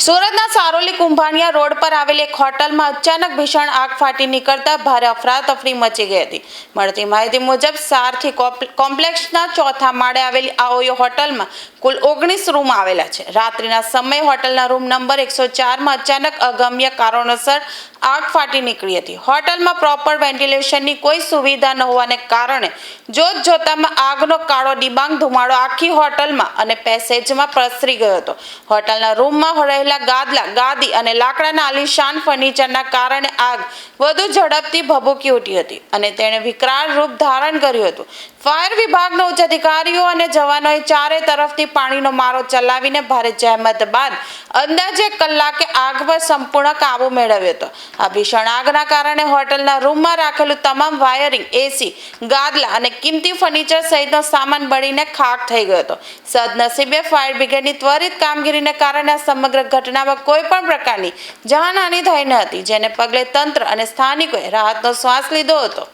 સુરતના સારોલી કુંભાણિયા રોડ પર આવેલી એક હોટલમાં અચાનક ભીષણ આગ ફાટી નીકળતા ભારે અફરાતફરી મચી ગઈ હતી. મળતી માહિતી મુજબ સારથી કોમ્પ્લેક્સના ચોથા માળે આવેલી આ ઓયો હોટલમાં કુલ 19 રૂમ આવેલા છે. રાત્રિના સમયે હોટલના રૂમ નંબર 104માં અચાનક અગમ્ય કારણોસર આગ ફાટી નીકળી હતી. હોટલમાં પ્રોપર વેન્ટિલેશનની કોઈ સુવિધા ન હોવાને કારણે જોત જોતામાં આગનો કાળો ડિબાંગ ધુમાડો આખી હોટલમાં અને પેસેજમાં પ્રસરી ગયો હતો. હોટલના રૂમમાં રહેલા ગાદલા, ગાદી અને લાકડાના આલીશાન ફર્નિચરના કારણે આગ વધુ ઝડપથી ભભૂકી ઉઠી હતી અને તેણે વિકરાળ રૂપ ધારણ કર્યું હતું. ફાયર વિભાગના ઉચ્ચ અધિકારીઓ અને જવાનોએ ચારે તરફથી પાણીનો મારો ચલાવીને ભારે જહેમત બાદ અંદાજે કલાકે આગ પર સંપૂર્ણ કાબુ મેળવ્યો હતો. આ ભીષણ આગના કારણે હોટલના રૂમમાં રાખેલું તમામ વાયરિંગ, એસી, ગાદલા અને કિંમતી ફર્નિચર સહિતનો સામાન બળીને ખાખ થઈ ગયો હતો. સદનસીબે ફાયર બ્રિગેડની ત્વરિત કામગીરીને કારણે આ સમગ્ર ઘટનામાં કોઈ પણ પ્રકારની જાનહાનિ થઈ ન હતી, જેને પગલે તંત્ર અને સ્થાનિકોએ રાહતનો શ્વાસ લીધો હતો.